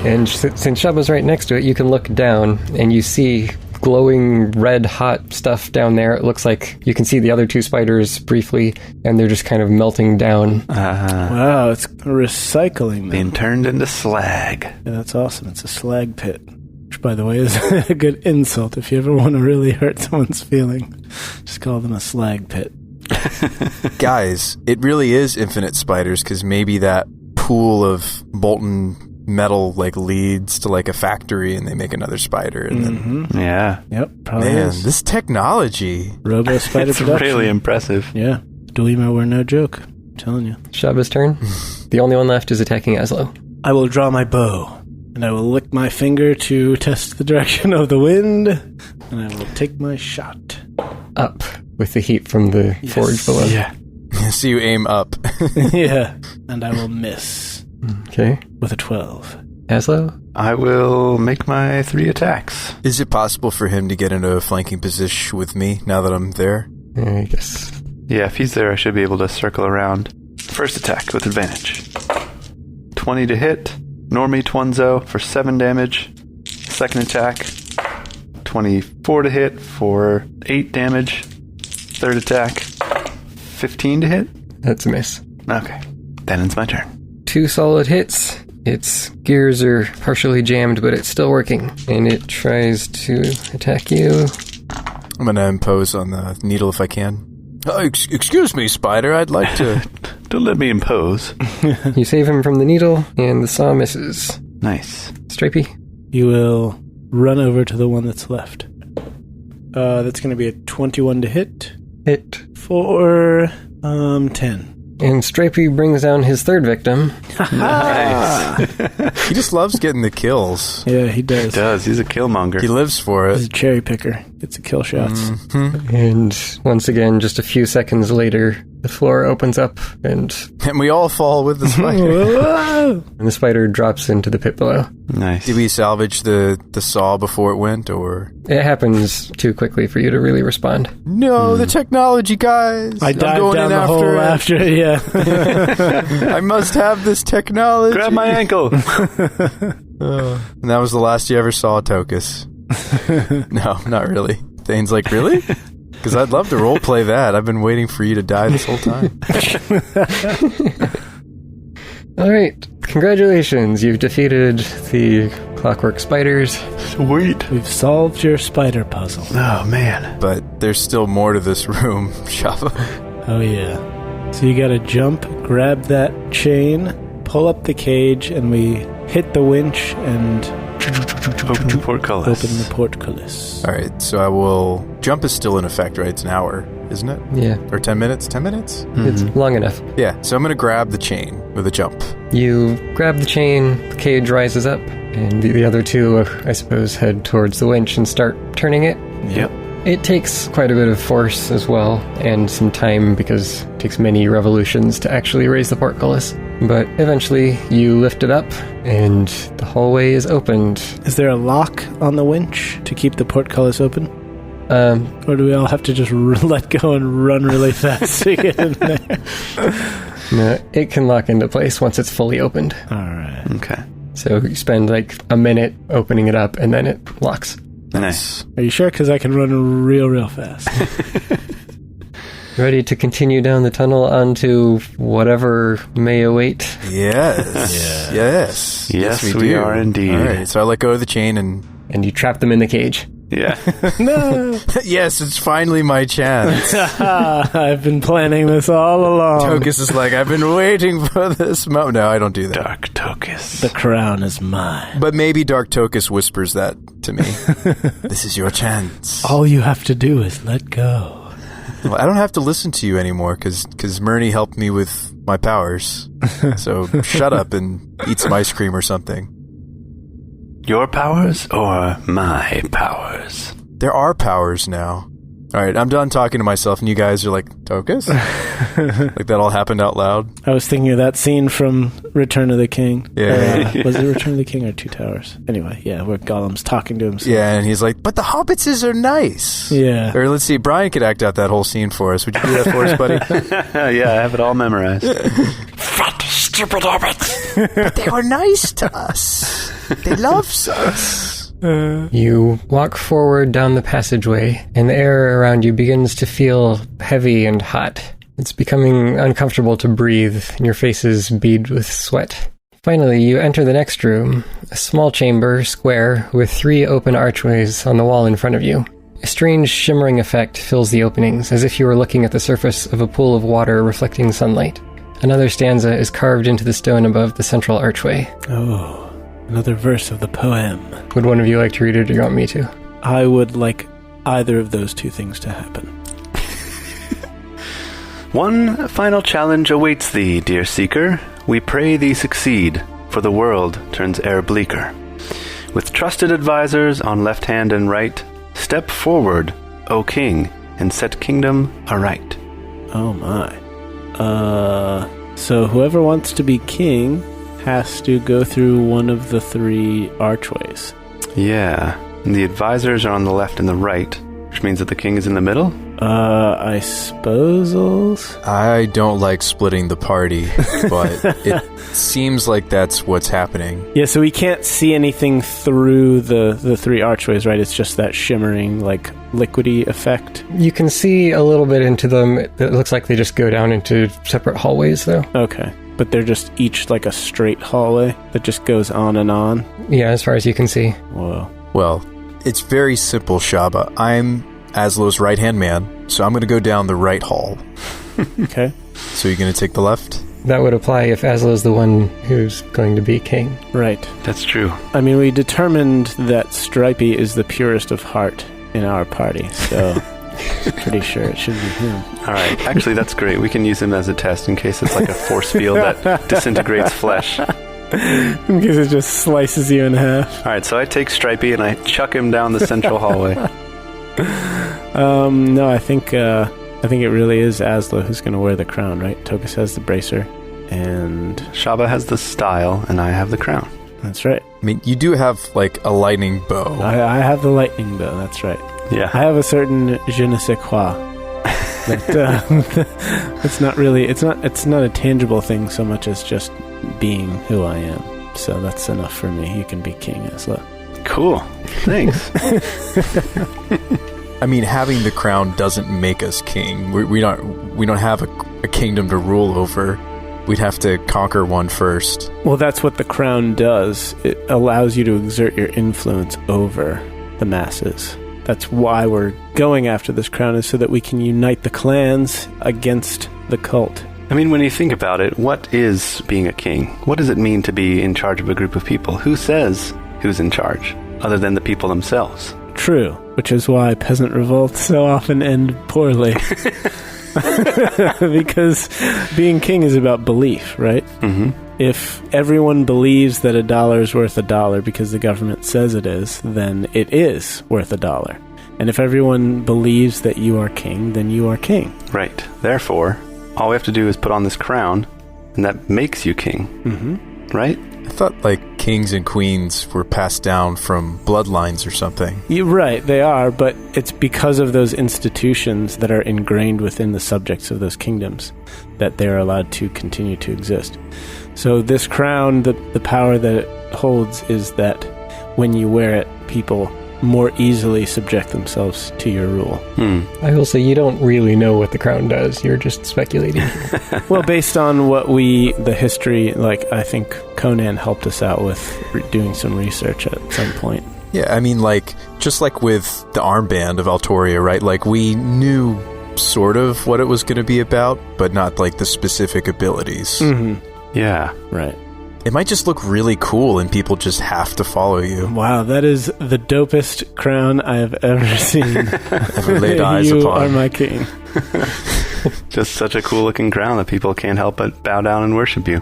And since Shabba's right next to it, you can look down and you see glowing red hot stuff down there. It looks like you can see the other 2 spiders briefly, and they're just kind of melting down. Wow, it's recycling them. Being turned into slag. Yeah, that's awesome. It's a slag pit. Which, by the way, is a good insult. If you ever want to really hurt someone's feeling, just call them a slag pit. Guys, it really is infinite spiders, because maybe that pool of molten metal like leads to like a factory and they make another spider and then Yeah. Yep, probably man, is. this technology. Robo spider It's production. really impressive. Yeah. Dweemo were no joke. I'm telling you. Shabba's turn. The only one left is attacking Azlo. I will draw my bow, and I will lick my finger to test the direction of the wind, and I will take my shot. Up with the heat from the forge below. Yeah. So you aim up. Yeah. And I will miss Okay. with a 12. Azlo? I will make my 3 attacks. Is it possible for him to get into a flanking position with me now that I'm there? I guess. Yeah, if he's there, I should be able to circle around. First attack with advantage. 20 to hit. Normie Twunzo for 7 damage. Second attack. 24 to hit for 8 damage. Third attack. 15 to hit. That's a miss. Okay. That ends my turn. 2 solid hits. Its gears are partially jammed, but it's still working. And it tries to attack you. I'm going to impose on the needle if I can. Excuse me, Spider. I'd like to... Don't let me impose. You save him from the needle, and the saw misses. Nice. Stripey? You will run over to the one that's left. That's going to be a 21 to hit. Hit. For 10. And Stripey brings down his third victim. Nice. He just loves getting the kills. Yeah, he does. He does. He's a killmonger. He lives for He's it. a cherry picker. Gets the kill shots. Mm-hmm. And once again, just a few seconds later, the floor opens up, and And we all fall with the spider. the spider drops into the pit below. Nice. Did we salvage the saw before it went, or...? It happens too quickly for you to really respond. No, the technology, guys. I I'm dived going down in the after hole it. after it, yeah. I must have this technology. Grab my ankle. And that was the last you ever saw, Tokas. No, not really. Thane's like, really? Because I'd love to roleplay that. I've been waiting for you to die this whole time. All right. Congratulations. You've defeated the clockwork spiders. Sweet. We've solved your spider puzzle. Oh, man. But there's still more to this room, Shabba. Oh, yeah. So you gotta jump, grab that chain, pull up the cage, and we hit the winch and Open the portcullis. open the portcullis. All right, so I will... Jump is still in effect, right? It's an hour, isn't it? Yeah. Or 10 minutes? 10 minutes? It's long enough. Yeah, so I'm going to grab the chain with a jump. You grab the chain, the cage rises up, and the other two, I suppose, head towards the winch and start turning it. Yep. It takes quite a bit of force as well, and some time because it takes many revolutions to actually raise the portcullis. But eventually, you lift it up, and the hallway is opened. Is there a lock on the winch to keep the portcullis open? Or do we all have to just let go and run really fast to get in there? No, it can lock into place once it's fully opened. All right. Okay. So you spend like a minute opening it up, and then it locks. Nice. Are you sure? Because I can run real fast. Ready to continue down the tunnel onto whatever may await? Yes. Yes. Yes, we do. are indeed. All right, so I let go of the chain and... And you trap them in the cage. Yeah. No. Yes, it's finally my chance. I've been planning this all along. Tokas is like, I've been waiting for this moment. No, I don't do that. Dark Tokas. The crown is mine. But maybe Dark Tokas whispers that to me. This is your chance. All you have to do is let go. Well, I don't have to listen to you anymore because Murney helped me with my powers. So shut up and eat some ice cream or something. Your powers or my powers? There are powers now. All right, I'm done talking to myself, and you guys are like, Tokas? Like that all happened out loud? I was thinking of that scene from Return of the King. Yeah. Was it Return of the King or Two Towers? Anyway, yeah, where Gollum's talking to himself. Yeah, and he's like, but the hobbitses are nice. Yeah. Or let's see, Brian could act out that whole scene for us. Would you do that for us, buddy? Yeah, I have it all memorized. Fat, stupid hobbits. But they were nice to us. They loved us. You walk forward down the passageway, and the air around you begins to feel heavy and hot. It's becoming uncomfortable to breathe, and your face is beaded with sweat. Finally, you enter the next room, a small chamber, square, with 3 open archways on the wall in front of you. A strange shimmering effect fills the openings, as if you were looking at the surface of a pool of water reflecting sunlight. Another stanza is carved into the stone above the central archway. Oh, another verse of the poem. Would one of you like to read it, or do you want me to? I would like either of those two things to happen. One final challenge awaits thee, dear seeker. We pray thee succeed, for the world turns e'er bleaker. With trusted advisors on left hand and right, step forward, O king, and set kingdom aright. Oh my. So whoever wants to be king has to go through one of the 3 archways. Yeah. And the advisors are on the left and the right, which means that the king is in the middle? I suppose. I don't like splitting the party, but it seems like that's what's happening. Yeah, so we can't see anything through the 3 archways, right? It's just that shimmering, like, liquidy effect. You can see a little bit into them. It looks like they just go down into separate hallways, though. Okay. But they're just each like a straight hallway that just goes on and on? Yeah, as far as you can see. Whoa. Well, it's very simple, Shabba. I'm Azlo's right-hand man, so I'm going to go down the right hall. Okay. So you're going to take the left? That would apply if Azlo's the one who's going to be king. Right. That's true. I mean, we determined that Stripey is the purest of heart in our party, so pretty sure it should be him. All right. Actually, that's great. We can use him as a test in case it's like a force field that disintegrates flesh. In case it just slices you in half. All right, so I take Stripey and I chuck him down the central hallway. No, I think it really is Azlo who's going to wear the crown, right? Tokas has the bracer, and Shabba has the style, and I have the crown. that's right. I mean, you do have, like, a lightning bow. I have the lightning bow, that's right. Yeah. I have a certain je ne sais quoi. That, it's not really, it's not a tangible thing so much as just being who I am. So that's enough for me. You can be King Azlo. Cool. Thanks. I mean, having the crown doesn't make us king. We don't have a kingdom to rule over. We'd have to conquer one first. Well, that's what the crown does. It allows you to exert your influence over the masses. That's why we're going after this crown, is so that we can unite the clans against the cult. I mean, when you think about it, what is being a king? What does it mean to be in charge of a group of people? Who says who's in charge, other than the people themselves? True, which is why peasant revolts so often end poorly. Because being king is about belief, right? Mm-hmm. If everyone believes that $1 is worth $1 because the government says it is, then it is worth $1. And if everyone believes that you are king, then you are king. Right. Therefore, all we have to do is put on this crown, and that makes you king. Mm-hmm. Right? I thought, like, kings and queens were passed down from bloodlines or something. You're right, they are, but it's because of those institutions that are ingrained within the subjects of those kingdoms that they're allowed to continue to exist. So this crown, the power that it holds is that when you wear it, people more easily subject themselves to your rule. I will say you don't really know what the crown does. You're just speculating. Well, based on what the history, like, I think Conan helped us out with doing some research at some point. Yeah, I mean, like, just like with the armband of Altoria, right? Like, we knew sort of what it was going to be about, but not, like, the specific abilities. Mm-hmm. Yeah. Right. It might just look really cool and people just have to follow you. Wow, that is the dopest crown I have ever seen. Ever laid eyes you upon. are my king. Just such a cool looking crown that people can't help but bow down and worship you.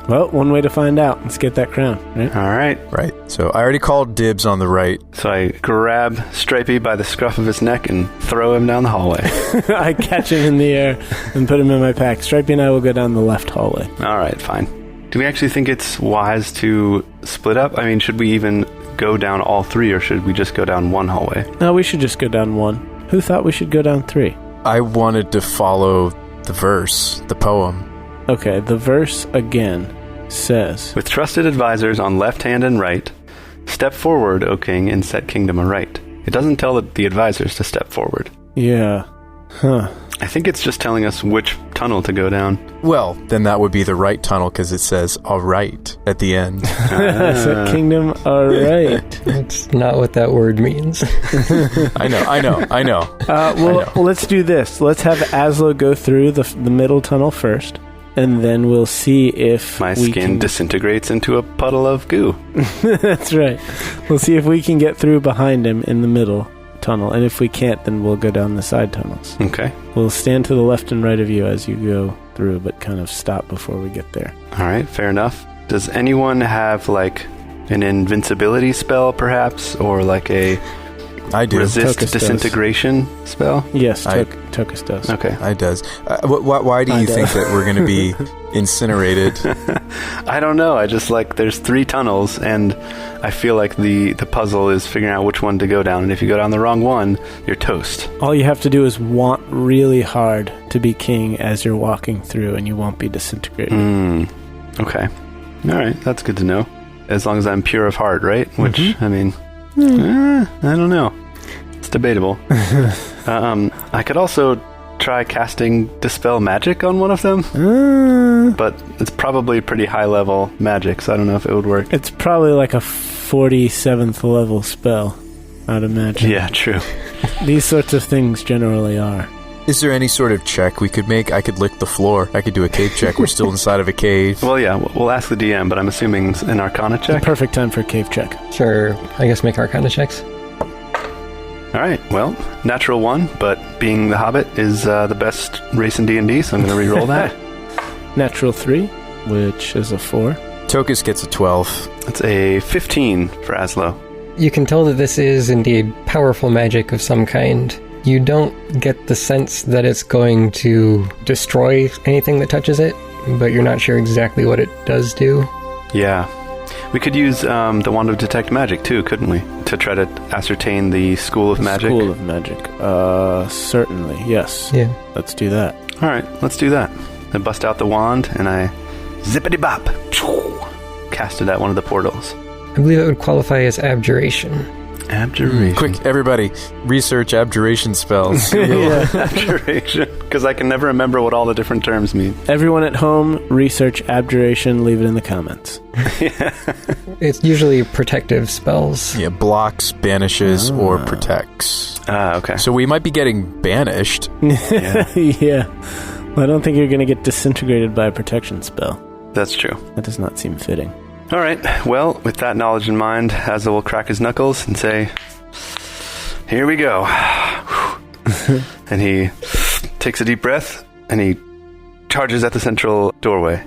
Well, one way to find out. Let's get that crown, right? All right. Right. So I already called dibs on the right. So I grab Stripey by the scruff of his neck and throw him down the hallway. I catch him in the air and put him in my pack. Stripey and I will go down the left hallway. All right, fine. Do we actually think it's wise to split up? I mean, should we even go down all 3, or should we just go down one hallway? No, we should just go down 1. Who thought we should go down 3? I wanted to follow the verse, the poem. Okay, the verse again says, With trusted advisors on left hand and right, step forward, O king, and set kingdom aright. It doesn't tell the advisors to step forward. Yeah. Huh. I think it's just telling us which tunnel to go down. Well, then that would be the right tunnel because it says "all right" at the end. Set kingdom alright. That's not what that word means. I know. Well, let's do this. Let's have Azlo go through the middle tunnel first, and then we'll see if My skin disintegrates into a puddle of goo. That's right. We'll see if we can get through behind him in the middle tunnel, and if we can't, then we'll go down the side tunnels. Okay. We'll stand to the left and right of you as you go through, but kind of stop before we get there. All right, fair enough. Does anyone have, like, an invincibility spell, perhaps? Or, like, a I do. resist Tokas disintegration spell? Yes, I- Tokas does. Okay. I does. Why do you think that we're going to be incinerated? I don't know. I just there's 3 tunnels, and I feel like the puzzle is figuring out which one to go down. And if you go down the wrong one, you're toast. All you have to do is want really hard to be king as you're walking through, and you won't be disintegrated. Okay. All right. That's good to know. As long as I'm pure of heart, right? Which, I mean, I don't know. It's debatable. I could also try casting Dispel Magic on one of them, but it's probably pretty high-level magic, so I don't know if it would work. It's probably like a 47th level spell, I'd imagine. Yeah, true. These sorts of things generally are. Is there any sort of check we could make? I could lick the floor. I could do a cave check. We're still inside of a cave. Well, yeah, we'll ask the DM, but I'm assuming an Arcana check. Perfect time for a cave check. Sure, I guess make Arcana checks. All right, well, natural 1, but being the Hobbit is the best race in D&D, so I'm going to re-roll that. Natural 3, which is a 4. Tokas gets a 12. That's a 15 for Azlo. You can tell that this is indeed powerful magic of some kind. You don't get the sense that it's going to destroy anything that touches it, but you're not sure exactly what it does do. Yeah. We could use the Wand of Detect Magic, too, couldn't we? To try to ascertain the School of Magic. School of Magic. Certainly, yes. Yeah. Let's do that. All right, let's do that. I bust out the wand, and I zippity-bop, cast it at one of the portals. I believe it would qualify as abjuration. Abjuration. Quick, everybody, research abjuration spells. Abjuration. Because I can never remember what all the different terms mean. Everyone at home, research abjuration, leave it in the comments. It's usually protective spells. Yeah, blocks, banishes, or protects. Okay. So we might be getting banished. Yeah. Well, I don't think you're going to get disintegrated by a protection spell. That's true. That does not seem fitting. All right. Well, with that knowledge in mind, Azlo will crack his knuckles and say, "Here we go." And he takes a deep breath, and he charges at the central doorway.